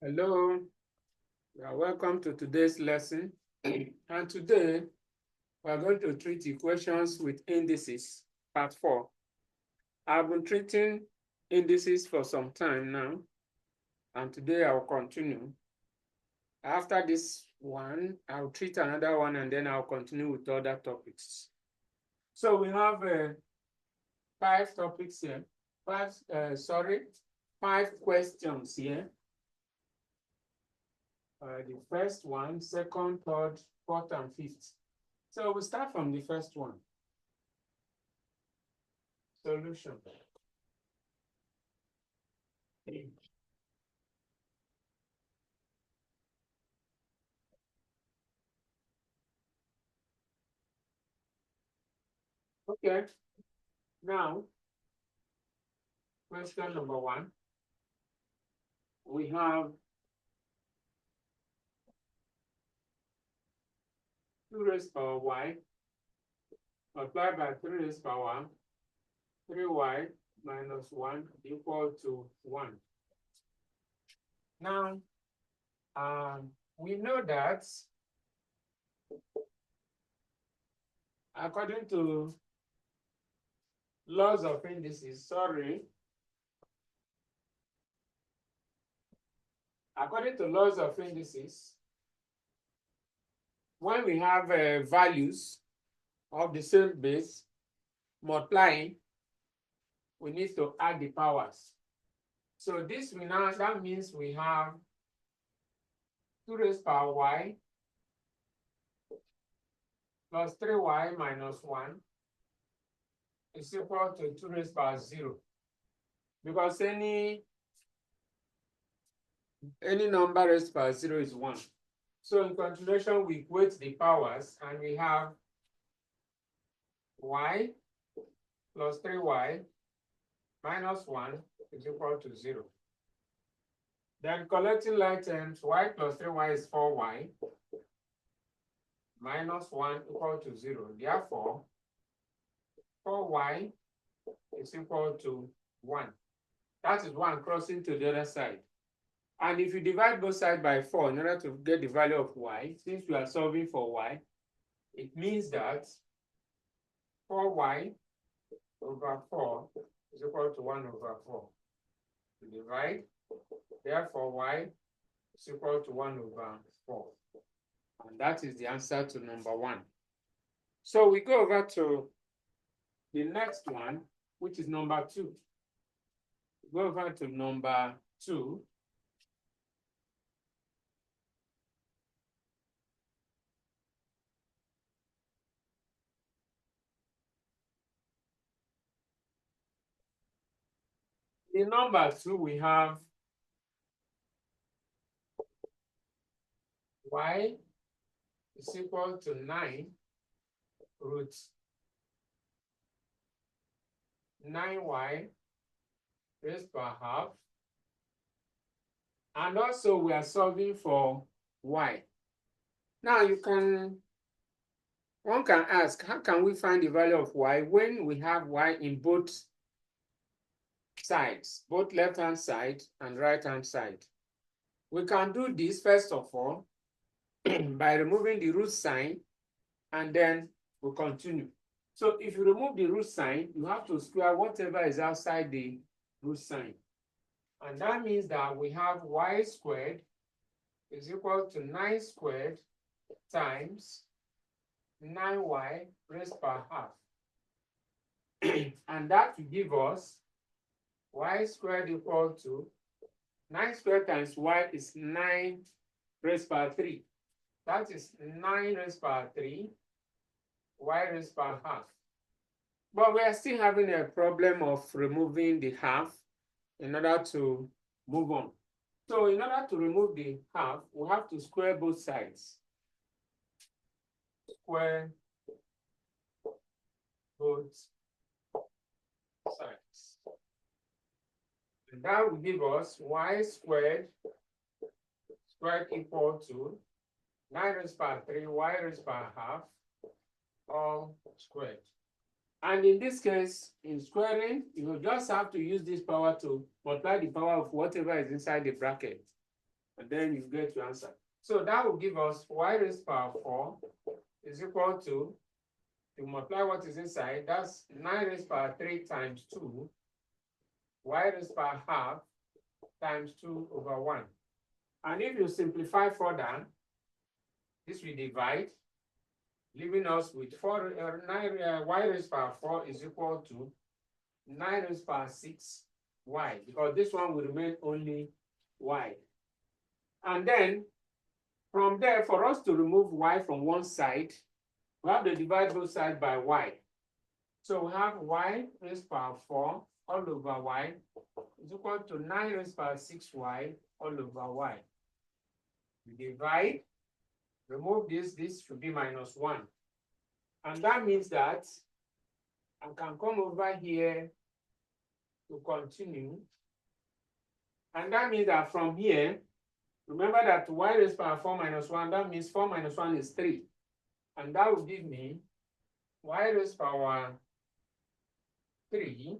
Hello, you are welcome to today's lesson. And today we are going to treat equations with indices, part 4. I've been treating indices for some time now, and today I will continue. After this one, I'll treat another one and then I'll continue with other topics. So we have 5 topics here, five questions here. The first one, second, third, fourth, and fifth. So we start from the first one. Solution. Okay, now, question number 1. We have 2 raised power y multiplied by 3 raised power 3y minus 1 equal to 1. Now, we know that according to laws of indices, according to laws of indices, when we have values of the same base multiplying, we need to add the powers. So that means we have 2 raised power y plus 3y minus 1 is equal to 2 raised power 0. Because any number raised by 0 is 1. So in continuation, we equate the powers and we have y plus 3y minus 1 is equal to 0. Then collecting like terms, y plus 3y is 4y minus 1 equal to 0. Therefore, 4y is equal to 1. That is 1 crossing to the other side. And if you divide both sides by 4 in order to get the value of y, since we are solving for y, it means that 4y over 4 is equal to 1 over 4. To divide, therefore y is equal to 1 over 4. And that is the answer to number 1. So we go over to the next one, which is number 2. Go over to number 2. In number 2, we have y is equal to 9 root 9y raised per half. And also we are solving for y. Now one can ask, how can we find the value of y when we have y in both sides, both left-hand side and right-hand side? We can do this first of all by removing the root sign, and then we'll continue. So if you remove the root sign, you have to square whatever is outside the root sign. And that means that we have y squared is equal to 9 squared times 9y raised per half. And that will give us y squared equal to 9 squared times y is 9 raised per 3. That is 9 raised per 3, y raised per half. But we are still having a problem of removing the half in order to move on. So in order to remove the half, we have to square both sides. Square both sides. And that will give us y squared equal to 9 raised by 3, y raised by half, all squared. And in this case, in squaring, you will just have to use this power to multiply the power of whatever is inside the bracket. and then you get your answer. So that will give us y raised to power 4 is equal to multiply what is inside, that's 9 raised to power 3 times 2, y raised to power half times 2 over 1. And if you simplify further, this will divide, leaving us with y raised to power 4 is equal to 9 raised to power 6 y, because this one will remain only y. And then from there, for us to remove y from one side, we have to divide both sides by y. So we have y raised to power 4 all over y is equal to 9 raised to power 6y all over y. We divide, remove this should be minus 1. And that means that I can come over here to continue. And that means that from here, remember that y raised to power 4 minus 1, that means 4 minus 1 is 3. And that will give me y raised to power 3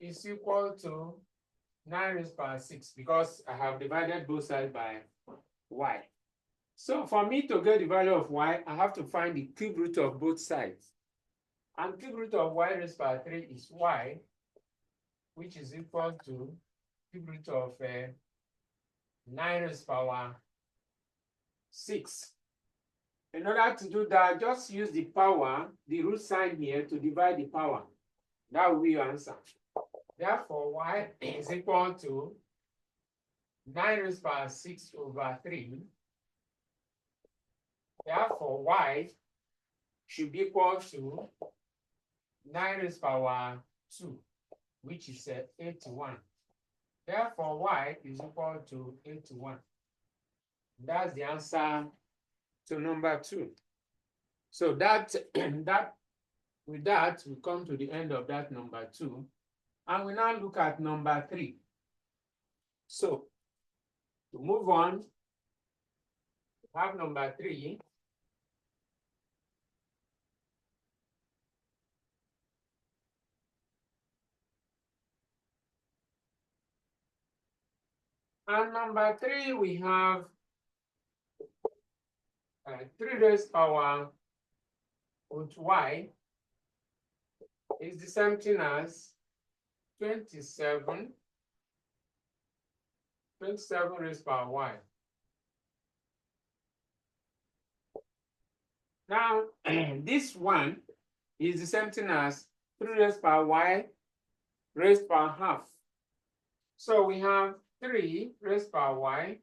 is equal to 9 raised to power 6, because I have divided both sides by y. So for me to get the value of y, I have to find the cube root of both sides. And cube root of y raised to power 3 is y, which is equal to cube root of 9 raised to power 6. In order to do that, just use the power, the root sign here, to divide the power. That will be your answer. Therefore, y is equal to 9 raised to power 6 over 3. Therefore, y should be equal to 9 raised to power 2, which is 81. Therefore, y is equal to 81. That's the answer to number 2. So that with that, we come to the end of that number 2. And we now look at number 3. So to move on, we have number 3. And number 3, we have 3 raised to power root y is the same thing as 27 raised to power y. Now, this one is the same thing as 3 raised to power y raised to power half. So we have 3 raised to power y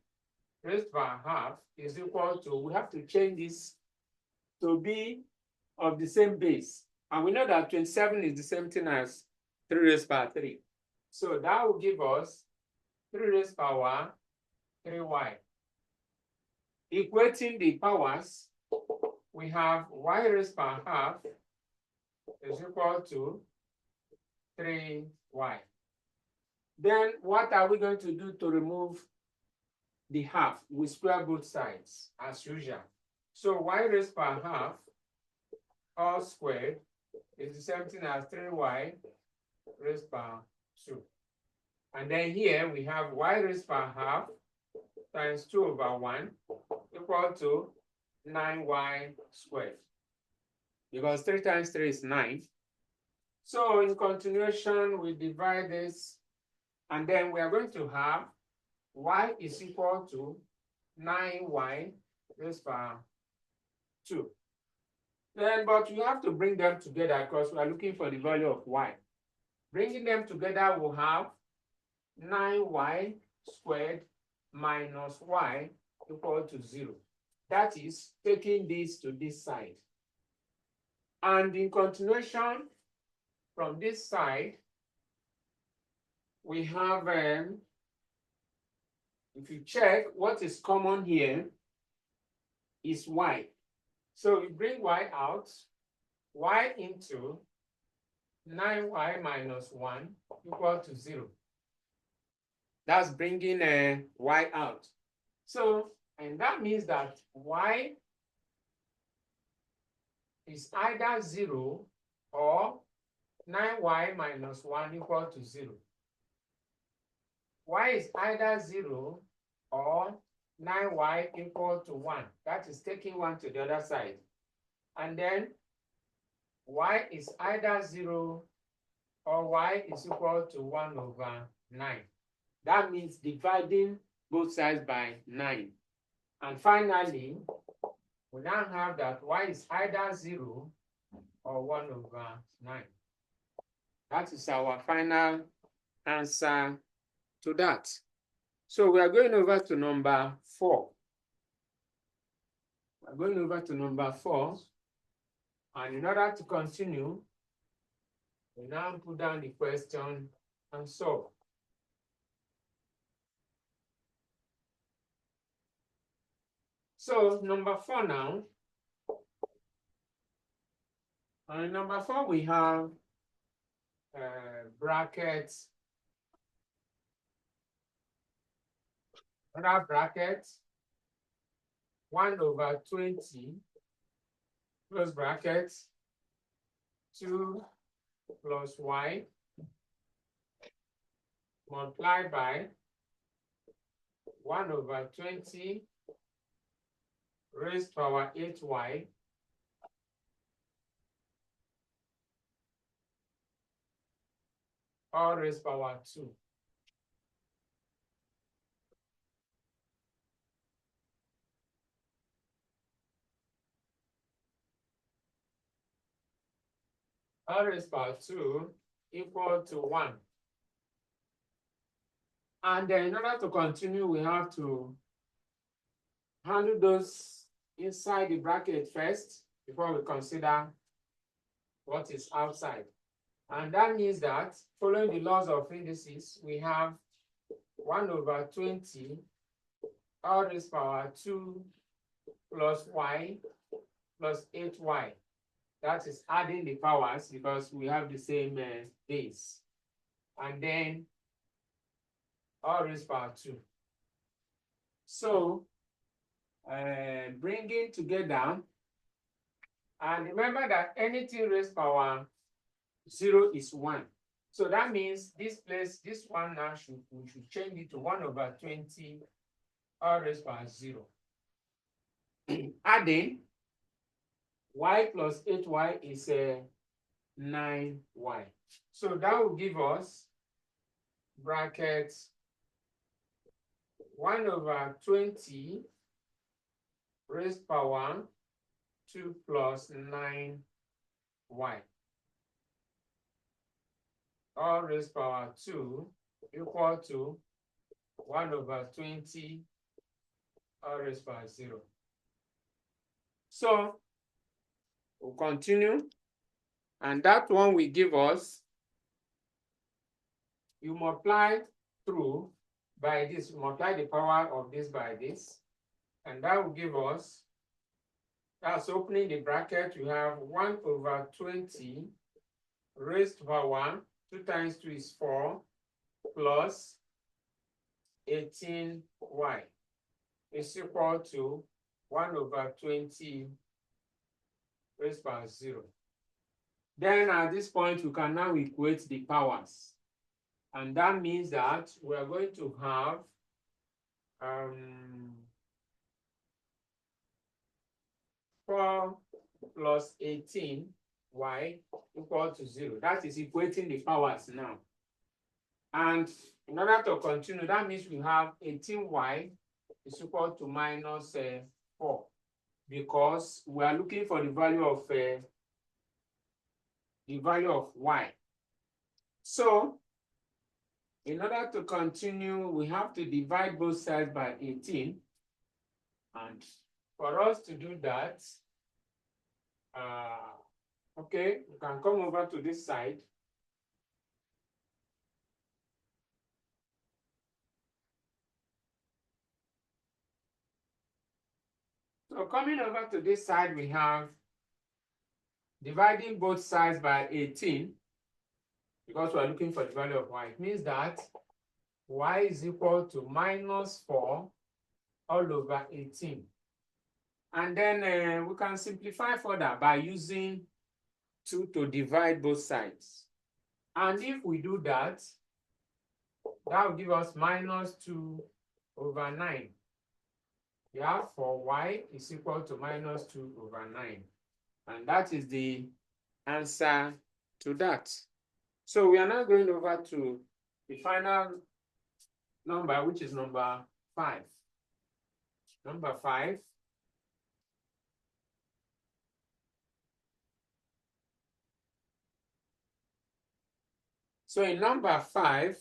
raised to power half is equal to, we have to change this to be of the same base. And we know that 27 is the same thing as 3 raised to power 3. So that will give us 3 raised to power 3y. Equating the powers, we have y raised to power half is equal to 3y. Then what are we going to do to remove the half? We square both sides as usual. So y raised to power half all squared is the same thing as 3y raised to power 2. And then here we have y raised to power half times 2 over 1 equal to 9y squared. Because 3 times 3 is 9. So in continuation, we divide this, and then we are going to have y is equal to 9y raised to power 2. Then, but you have to bring them together because we are looking for the value of y. Bringing them together, we'll have 9y squared minus y equal to 0. That is taking this to this side. And in continuation, from this side, we have, if you check, what is common here is y. So we bring y out, y into 9y minus 1 equal to 0. That's bringing y out. So, and that means that y is either 0 or 9y minus 1 equal to 0. Y is either 0 or 9y equal to 1. That is taking 1 to the other side. And then y is either 0 or y is equal to 1 over 9. That means dividing both sides by 9. And finally, we now have that y is either 0 or 1 over 9. That is our final answer to that. So we are going over to number 4. We're going over to number 4. And in order to continue, we now put down the question and solve. So number 4 now. And in number 4 we have brackets. Another bracket 1 over 20 close bracket 2 plus y multiplied by 1 over 20 raised to power 8y all raised to power 2. All raised to power 2 equal to 1. And then in order to continue, we have to handle those inside the bracket first before we consider what is outside. And that means that following the laws of indices, we have 1 over 20 all raised to power 2 plus y plus 8y. That is adding the powers because we have the same base. And then all raised to power 2. So bringing together, and remember that anything raised to power 0 is 1. So that means this place, this one now we should change it to 1 over 20 all raised to power 0. Adding y plus 8y is 9y. So that will give us bracket 1 over 20 raised to power 2 plus 9y all raised to power 2 equal to 1 over 20 all raised to power 0. So we'll continue, and that one will give us, you multiply through by this, multiply the power of this by this, and that will give us, that's opening the bracket, you have 1 over 20 raised to power 2 times 2 is 4 plus 18y is equal to 1 over 20 raised to power 0. Then at this point, we can now equate the powers. And that means that we are going to have 4 plus 18y equal to 0. That is equating the powers now. And in order to continue, that means we have 18y is equal to minus 4. Because we are looking for the value of y. So in order to continue, we have to divide both sides by 18. And for us to do that, okay, we can come over to this side. So coming over to this side, we have dividing both sides by 18, because we're looking for the value of y. It means that y is equal to minus 4 all over 18. And then we can simplify further by using 2 to divide both sides. And if we do that, that will give us minus 2 over 9. Therefore, y is equal to minus 2 over 9. And that is the answer to that. So we are now going over to the final number, which is number 5. Number 5. So in number 5,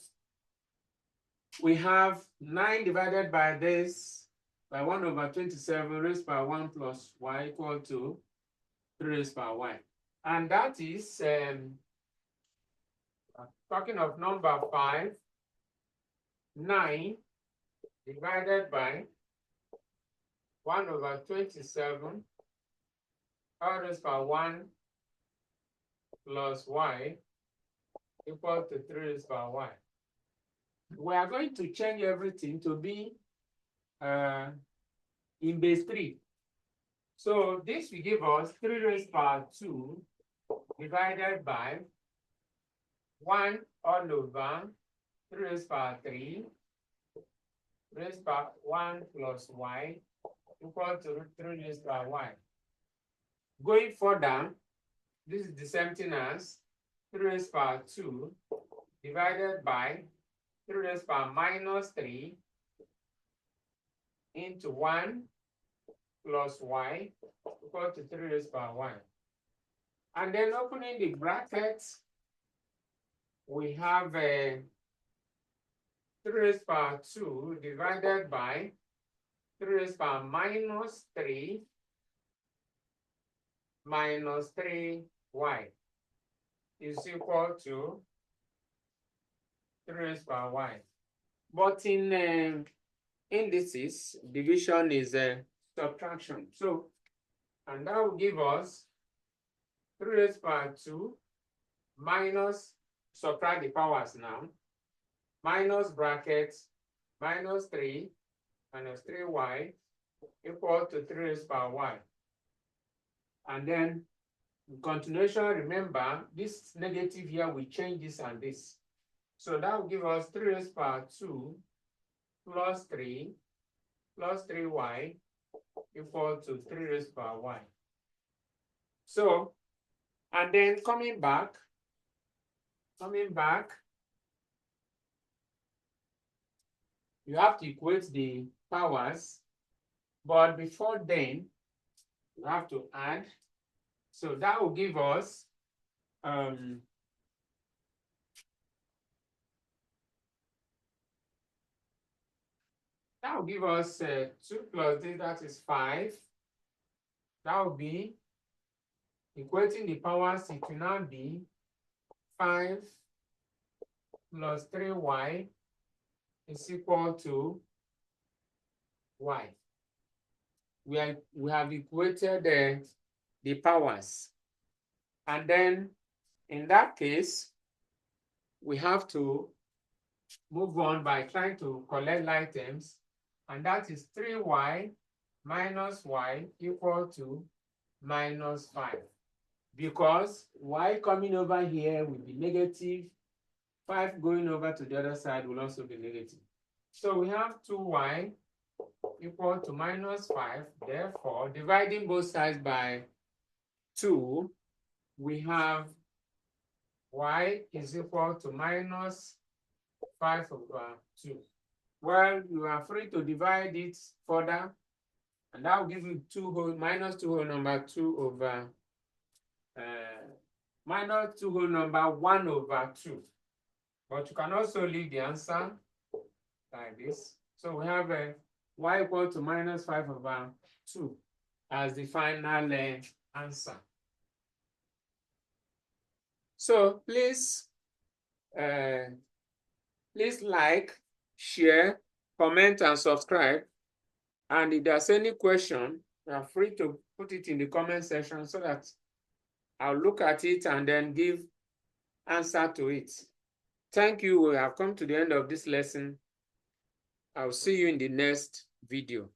we have 9 divided by this, by 1 over 27 raised by 1 plus y equal to 3 raised by y. And that is, talking of number 5, 9 divided by 1 over 27 all raised by 1 plus y equal to 3 raised by y. We are going to change everything to be in base 3. So this will give us 3 raised by 2 divided by 1 all over 3 raised by 3 raised by 1 plus y equal to 3 raised by y. Going further, this is the same thing as 3 raised by 2 divided by 3 raised by minus 3 into 1 plus y equal to 3 raised by y. And then opening the brackets, we have 3 raised by 2 divided by 3 raised by minus 3 minus 3y is equal to 3 raised by y. But in indices, division is subtraction. So, and that will give us 3 raised by 2 minus, subtract the powers now, minus brackets, minus 3 minus 3y equal to 3 raised by y. And then in continuation, remember, this negative here, we change this and this. So that will give us 3 raised by 2 plus 3 plus 3y equal to 3 raised by y. So, and then coming back, you have to equate the powers, but before then, you have to add. So that will give us that will give us 2 plus this, that is 5. That will be equating the powers. It will now be 5 plus 3y is equal to y. We have equated the powers. And then in that case, we have to move on by trying to collect items, and that is 3y minus y equal to minus 5. Because y coming over here will be negative, 5 going over to the other side will also be negative. So we have 2y equal to minus 5. Therefore, dividing both sides by 2, we have y is equal to minus 5 over 2. Well, you are free to divide it further, and that will give you minus 2 whole number 2 over minus 2 whole number 1 over 2. But you can also leave the answer like this. So we have y equal to minus 5 over 2 as the final answer. So please like, share, comment, and subscribe. And if there's any question, you are free to put it in the comment section so that I'll look at it and then give answer to it. Thank you. We have come to the end of this lesson. I'll see you in the next video.